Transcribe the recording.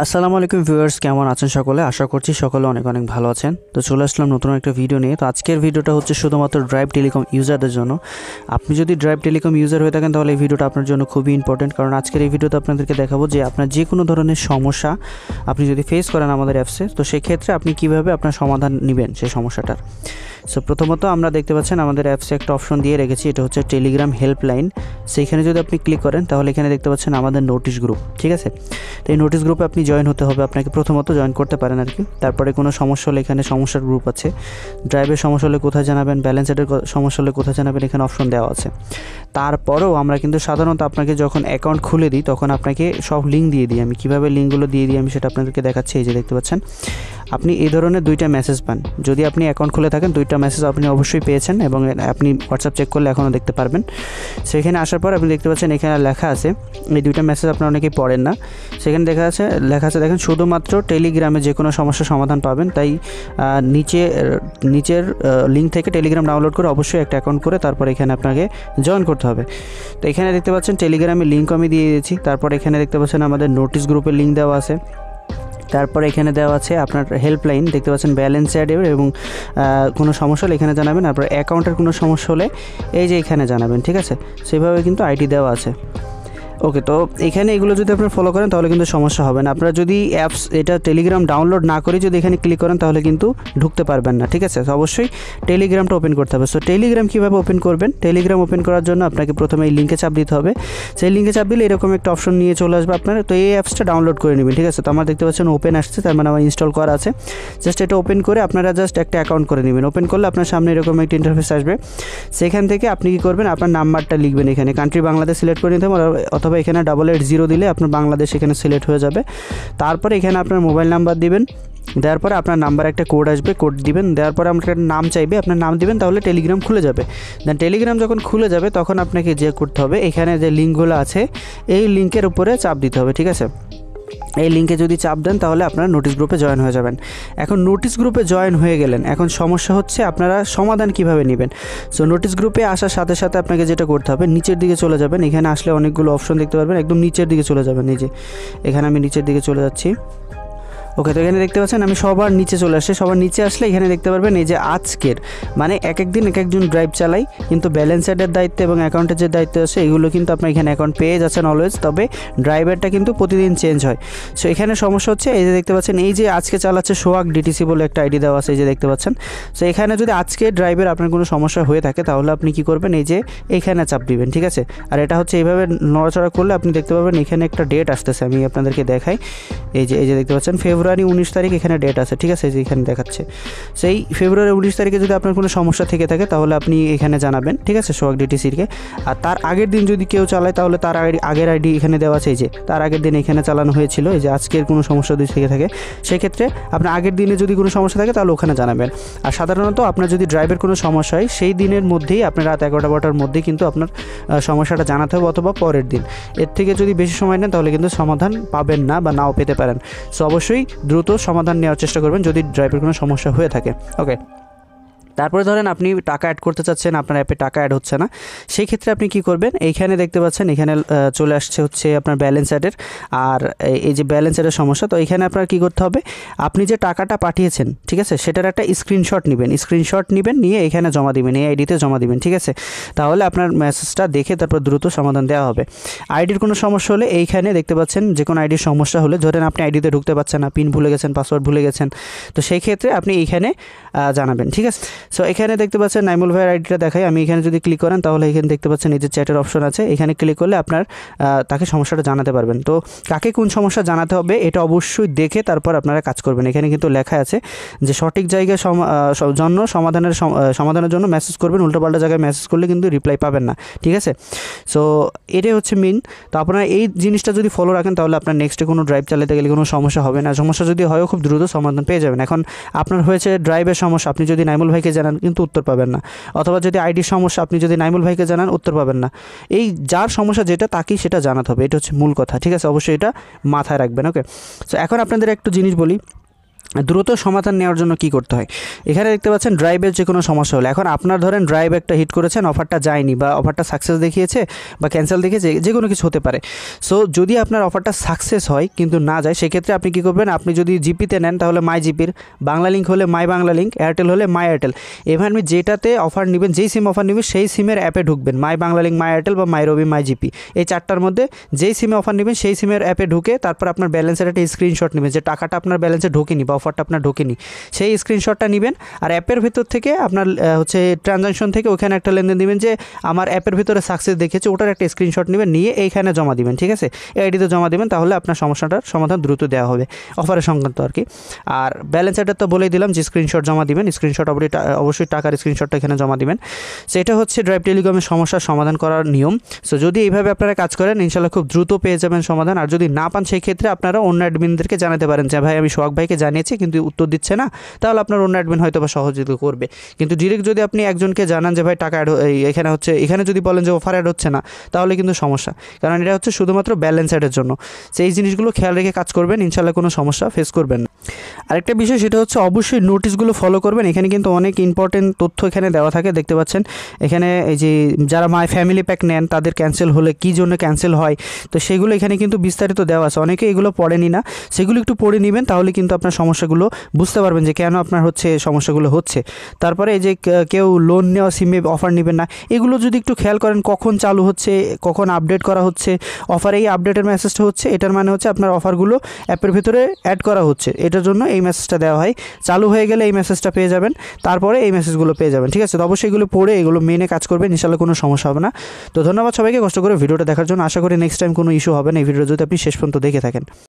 আসসালামু আলাইকুম ভিউয়ার্স, কেমন আছেন সকলে? আশা করছি সকলে অনেক অনেক ভালো আছেন। তো চলে আসলাম নতুন একটা ভিডিও নিয়ে। তো আজকের ভিডিওটা হচ্ছে শুধুমাত্র ড্রাইভ টেলিকম ইউজারদের জন্য। আপনি যদি ড্রাইভ টেলিকম ইউজার হয়ে থাকেন তাহলে এই ভিডিওটা আপনার জন্য খুবই ইম্পর্টেন্ট, কারণ আজকের এই ভিডিওতে আপনাদেরকে দেখাবো যে আপনার যে কোনো ধরনের সমস্যা আপনি যদি ফেস করেন আমাদের অ্যাপসে, তো সেক্ষেত্রে আপনি কীভাবে আপনার সমাধান নেবেন সেই সমস্যাটার। সো প্রথমত আমরা দেখতে পাচ্ছেন আমাদের অ্যাপসে একটা অপশন দিয়ে রেখেছি, এটা হচ্ছে টেলিগ্রাম হেল্পলাইন। সেইখানে যদি আপনি ক্লিক করেন তাহলে এখানে দেখতে পাচ্ছেন আমাদের নোটিশ গ্রুপ, ঠিক আছে। তো এই নোটিশ গ্রুপে আপনি জয়েন হতে হবে, আপনাকে প্রথমত জয়েন করতে পারেন আর কি। তারপরে কোনো সমস্যা হলে এখানে সমস্যার গ্রুপ আছে, ড্রাইভের সমস্যা হলে কোথায় জানাবেন, ব্যালেন্স এডের সমস্যা হলে কোথায় জানাবেন, এখানে অপশন দেওয়া আছে। তারপরেও আমরা কিন্তু সাধারণত আপনাকে যখন অ্যাকাউন্ট খুলে দিই তখন আপনাকে সব লিঙ্ক দিয়ে দিই। আমি কীভাবে লিঙ্কগুলো দিয়ে দিই আমি সেটা আপনাদেরকে দেখাচ্ছি। এই যে দেখতে পাচ্ছেন আপনি এই ধরনের দুইটা মেসেজ পান। যদি আপনি অ্যাকাউন্ট খুলে থাকেন দুইটা মেসেজ আপনি অবশ্যই পেয়েছেন এবং আপনি হোয়াটসঅ্যাপ চেক করলে এখনও দেখতে পারবেন। সেখানে আসার পর আপনি দেখতে পাচ্ছেন এখানে লেখা আছে, এই দুইটা মেসেজ আপনারা অনেকেই পড়েন না। সেখানে লেখা আছে দেখেন, শুধুমাত্র টেলিগ্রামে যে কোনো সমস্যার সমাধান পাবেন। তাই নিচের লিঙ্ক থেকে টেলিগ্রাম ডাউনলোড করে অবশ্যই একটা অ্যাকাউন্ট করে তারপর এখানে আপনাকে জয়েন করতে হবে। তো এখানে দেখতে পাচ্ছেন টেলিগ্রামের লিঙ্ক আমি দিয়ে দিয়েছি। তারপর এখানে দেখতে পাচ্ছেন আমাদের নোটিশ গ্রুপের লিঙ্ক দেওয়া আছে। তারপর এখানে দেওয়া আছে আপনার হেল্পলাইন, দেখতে পাচ্ছেন ব্যালেন্স অ্যাডের এবং কোনো সমস্যা হলে এখানে জানাবেন। তারপর অ্যাকাউন্টের কোনো সমস্যা হলে এই যে এখানে জানাবেন, ঠিক আছে। সেভাবে কিন্তু আইডি দেওয়া আছে। ওকে, তো এখানে এগুলো যদি আপনারা ফলো করেন তাহলে কিন্তু সমস্যা হবে না। আপনারা যদি এটা টেলিগ্রাম ডাউনলোড না করে যদি এখানে ক্লিক করেন তাহলে কিন্তু ঢুকতে পারবেন না, ঠিক আছে। তো অবশ্যই টেলিগ্রামটা ওপেন করতে হবে। সো টেলিগ্রাম কীভাবে ওপেন করবেন, টেলিগ্রাম ওপেন করার জন্য আপনাকে প্রথমে এই লিঙ্কে চাপ দিতে হবে। সেই লিঙ্কে চাপ দিলে এরকম একটা অপশন নিয়ে চলে আসবে আপনার। তো এই অ্যাপসটা ডাউনলোড করে নেবেন, ঠিক আছে। তো আমার দেখতে পাচ্ছেন ওপেন আসছে, তার মানে আমার ইনস্টল করা আছে। জাস্ট এটা ওপেন করে আপনারা জাস্ট একটা অ্যাকাউন্ট করে নেবেন। ওপেন করলে আপনার সামনে এরকম একটা ইন্টারফেস আসবে। সেখান থেকে আপনি কী করবেন, আপনার নাম্বারটা লিখবেন, এখানে কান্ট্রি বাংলাদেশ সিলেক্ট করে নিতে হবে, অথবা এখানে 880 দিলে আপনার বাংলাদেশ এখানে সিলেক্ট হয়ে যাবে। তারপরে এখানে আপনার মোবাইল নাম্বার দিবেন, দেওয়ার পরে আপনার নাম্বার একটা কোড আসবে, কোড দিবেন। দেওয়ার পরে আপনার একটা নাম চাইবে, আপনার নাম দিবেন, তাহলে টেলিগ্রাম খুলে যাবে। দেন টেলিগ্রাম যখন খুলে যাবে তখন আপনাকে যে করতে হবে, এখানে যে লিঙ্কগুলো আছে এই লিঙ্কের উপরে চাপ দিতে হবে, ঠিক আছে। এই লিঙ্কে যদি চাপ দেন তাহলে আপনারা নোটিশ গ্রুপে জয়েন হয়ে যাবেন। এখন নোটিশ গ্রুপে জয়েন হয়ে গেলেন, এখন সমস্যা হচ্ছে আপনারা সমাধান কিভাবে নেবেন। সো নোটিশ গ্রুপে আসার সাথে সাথে আপনাকে যেটা করতে হবে, নিচের দিকে চলে যাবেন। এখানে আসলে অনেকগুলো অপশন দেখতে পারবেন, একদম নিচের দিকে চলে যাবেন। এই যে এখানে আমি নিচের দিকে চলে যাচ্ছি। ওকে, তো এখানে দেখতে পাচ্ছেন আমি সবার নিচে চলে আসছি। সবার নিচে আসলে এখানে দেখতে পারবেন এই যে আজকের, মানে এক একদিন এক একজন ড্রাইভ চালাই, কিন্তু ব্যালেন্স অ্যাডের দায়িত্ব এবং অ্যাকাউন্টের যে দায়িত্ব আছে এগুলো কিন্তু আপনার এখানে অ্যাকাউন্ট পেয়ে যাচ্ছেন অলওয়েজ, তবে ড্রাইভারটা কিন্তু প্রতিদিন চেঞ্জ হয়। সো এখানে সমস্যা হচ্ছে এই যে দেখতে পাচ্ছেন এই যে আজকে চালাচ্ছে সোহাগ ডিটিসি বলে একটা আইডি দেওয়া আছে, এই যে দেখতে পাচ্ছেন। সো এখানে যদি আজকে ড্রাইভের আপনার কোনো সমস্যা হয়ে থাকে তাহলে আপনি কি করবেন, এই যে এইখানে চাপ দিবেন, ঠিক আছে। আর এটা হচ্ছে এইভাবে নড়াচড়া করলে আপনি দেখতে পাবেন এখানে একটা ডেট আসতেছে, আমি আপনাদেরকে দেখাই। এই যে দেখতে পাচ্ছেন ফেব্রুয়ারি 19 তারিখ এখানে ডেট আছে, ঠিক আছে। যে এখানে দেখাচ্ছে সেই ফেব্রুয়ারি 19 তারিখে যদি আপনার কোনো সমস্যা থেকে থাকে তাহলে আপনি এখানে জানাবেন, ঠিক আছে, সোহাগ ডিটিসিকে। আর তার আগের দিন যদি কেউ চালায় তাহলে তার আগের আইডি এখানে দেওয়া আছে, এই যে তার আগের দিন এখানে চালানো হয়েছিল। এই যে আজকের কোনো সমস্যা যদি থেকে থাকে সেক্ষেত্রে আপনার আগের দিনে যদি কোনো সমস্যা থাকে তাহলে ওখানে জানাবেন। আর সাধারণত আপনার যদি ড্রাইভের কোনো সমস্যা হয় সেই দিনের মধ্যেই আপনার রাত 11টা-12টার মধ্যেই কিন্তু আপনার সমস্যাটা জানাতে হবে, অথবা পরের দিন। এর থেকে যদি বেশি সময় নেন তাহলে কিন্তু সমাধান পাবেন না বা নাও পেতে পারেন। সো অবশ্যই দ্রুত সমাধান নেওয়ার চেষ্টা করবেন যদি ড্রাইভের কোনো সমস্যা হয়ে থাকে। ওকে, তারপরে ধরেন আপনি টাকা অ্যাড করতে চাচ্ছেন, আপনার অ্যাপে টাকা অ্যাড হচ্ছে না, সেই ক্ষেত্রে আপনি কি করবেন, এইখানে দেখতে পাচ্ছেন এখানে চলে আসছে হচ্ছে আপনার ব্যালেন্স অ্যাডের। আর এই যে ব্যালেন্স অ্যাডের সমস্যা, তো এখানে আপনার কি করতে হবে, আপনি যে টাকাটা পাঠিয়েছেন, ঠিক আছে, সেটার একটা স্ক্রিনশট নেবেন, নিয়ে এখানে জমা দিবেন, এই আইডিতে জমা দিবেন, ঠিক আছে। তাহলে আপনার মেসেজটা দেখে তারপর দ্রুত সমাধান দেওয়া হবে। আইডির কোনো সমস্যা হলে এইখানে দেখতে পাচ্ছেন যে কোনো আইডির সমস্যা হলে, ধরেন আপনি আইডিতে ঢুকতে পারছেন না, পিন ভুলে গেছেন, পাসওয়ার্ড ভুলে গেছেন, তো সেই ক্ষেত্রে আপনি এইখানে জানাবেন, ঠিক আছে। সো এখানে দেখতে পাচ্ছেন নাইমুল ভাইয়ের আইডিটা দেখাই, আমি এখানে যদি ক্লিক করেন তাহলে এখানে দেখতে পাচ্ছেন এই যে চ্যাটের অপশন আছে, এখানে ক্লিক করলে আপনার তাকে সমস্যাটা জানাতে পারবেন। তো কাকে কোন সমস্যা জানাতে হবে এটা অবশ্যই দেখে তারপর আপনারা কাজ করবেন। এখানে কিন্তু লেখা আছে যে সঠিক জায়গায় সমাধানের জন্য মেসেজ করবেন, উল্টোপাল্টা জায়গায় মেসেজ করলে কিন্তু রিপ্লাই পাবেন না, ঠিক আছে। সো এটাই হচ্ছে মেইন। তো আপনারা এই জিনিসটা যদি ফলো রাখেন তাহলে আপনার নেক্সটে কোনো ড্রাইভ চালাতে গেলে কোনো সমস্যা হবে না। সমস্যা যদি হয়ও খুব দ্রুত সমাধান পেয়ে যাবেন। এখন আপনার হয়েছে ড্রাইভের সমস্যা, আপনি যদি নাইমুল ভাইকে জানান কিন্তু উত্তর পাবেন না, অথবা যদি আইডির সমস্যা আপনি যদি নাইমুল ভাইকে জানান উত্তর পাবেন না। এই যার সমস্যা যেটা তাকেই সেটা জানাতে হবে, এটা হচ্ছে মূল কথা, ঠিক আছে। অবশ্যই এটা মাথায় রাখবেন। ওকে, সো এখন আপনাদের একটু জিনিস বলি, দ্রুত সমাধান নেওয়ার জন্য কি করতে হয়, এখানে দেখতে পাচ্ছেন ড্রাইভের যে কোনো সমস্যা হলে, এখন আপনার ধরেন ড্রাইভ একটা হিট করেছেন, অফারটা যায়নি বা অফারটা সাকসেস দেখিয়েছে বা ক্যান্সেল দেখিয়েছে, যে কোনো কিছু হতে পারে। সো যদি আপনার অফারটা সাকসেস হয় কিন্তু না যায়, সেক্ষেত্রে আপনি কী করবেন, আপনি যদি জিপিতে নেন তাহলে মাই জিপির, বাংলা লিঙ্ক হলে মাই বাংলা লিঙ্ক, এয়ারটেল হলে মাই এয়ারটেল, এবার আপনি যেটাতে অফার নেবেন, যেই সিম অফার নেবেন সেই সিমের অ্যাপে ঢুকবেন, মাই বাংলা লিঙ্ক, মাই এয়ারটেল বা মাই রবি, মাই জিপি, এই চারটার মধ্যে যেই সিমে অফার নেবেন সেই সিমের অ্যাপে ঢুকে তারপর আপনার ব্যালেন্সের একটা স্ক্রিনশট নেবেন, যে টাকাটা আপনার ব্যালেন্সে ঢোকেনি বা অফারটা আপনার ঢোকেনি, সেই স্ক্রিনশটটা নেবেন। আর অ্যাপের ভিতর থেকে আপনার হচ্ছে ট্রানজাকশন থেকে ওখানে একটা লেনদেন দিবেন, যে আমার অ্যাপের ভিতরে সাকসেস দেখেছে, ওটার একটা স্ক্রিনশট নেবেন, নিয়ে এইখানে জমা দিবেন, ঠিক আছে, এই আইডিতে জমা দিবেন, তাহলে আপনার সমস্যাটার সমাধান দ্রুত দেওয়া হবে, অফারের সংক্রান্ত আর কি। আর ব্যালেন্স এটা তো বলেই দিলাম যে স্ক্রিনশট জমা দিবেন, স্ক্রিনশট অবশ্যই টাকার স্ক্রিনশটটা এখানে জমা দিবেন। সেটা হচ্ছে ড্রাইভ টেলিকমের সমস্যার সমাধান করার নিয়ম। সো যদি এইভাবে আপনারা কাজ করেন ইনশাল্লাহ খুব দ্রুত পেয়ে যাবেন সমাধান। আর যদি না পান সেই ক্ষেত্রে আপনারা অন্য অ্যাডমিনদেরকে জানাতে পারেন যে ভাই আমি সোহাগ ভাইকে জানিয়েছি কিন্তু উত্তর দিচ্ছে না, তাহলে আপনার অন্য অ্যাডমিন হয়তো বা সহযোগিতা করবে। কিন্তু ডিরেক্ট যদি আপনি একজনকে জানান যে ভাই টাকা এখানে হচ্ছে, এখানে যদি বলেন যে অফার অ্যাড হচ্ছে না, তাহলে কিন্তু সমস্যা, কারণ এটা হচ্ছে শুধুমাত্র ব্যালেন্স অ্যাডের জন্য। সেই জিনিসগুলো খেয়াল রেখে কাজ করবেন, ইনশাল্লাহ কোনো সমস্যা ফেস করবেন না। আরেকটা বিষয় সেটা হচ্ছে অবশ্যই নোটিশগুলো ফলো করবেন, এখানে কিন্তু অনেক ইম্পর্টেন্ট তথ্য এখানে দেওয়া থাকে, দেখতে পাচ্ছেন এখানে এই যে যারা মাই ফ্যামিলি প্যাক নেন তাদের ক্যান্সেল হলে কী জন্য ক্যান্সেল হয়, তো সেগুলো এখানে কিন্তু বিস্তারিত দেওয়া আছে, অনেকে এগুলো পড়েনি না, সেগুলো একটু পড়ে নেবেন, তাহলে কিন্তু আপনার সমস্যাগুলো বুঝতে পারবেন যে কেন আপনার হচ্ছে সমস্যাগুলো হচ্ছে। তারপরে এই যে কেউ লোন নেওয়া সিমে অফার নেবেন না, এগুলো যদি একটু খেয়াল করেন কখন চালু হচ্ছে, কখন আপডেট করা হচ্ছে অফার, এই আপডেটের মেসেজটা হচ্ছে, এটার মানে হচ্ছে আপনার অফারগুলো অ্যাপের ভিতরে অ্যাড করা হচ্ছে, এটার জন্য এই মেসেজটা দেওয়া হয়। চালু হয়ে গেলে এই মেসেজটা পেয়ে যাবেন, তারপরে এই মেসেজগুলো পেয়ে যাবেন, ঠিক আছে। তো অবশ্যই এগুলো পড়ে এগুলো মেনে কাজ করবেন, ইনশাল্লাহ কোনো সমস্যা হবে না। তো ধন্যবাদ সবাইকে কষ্ট করে ভিডিওটা দেখার জন্য, আশা করি নেক্সট টাইম কোনো ইস্যু হবে না এই ভিডিও যদি আপনি শেষ পর্যন্ত দেখে থাকেন।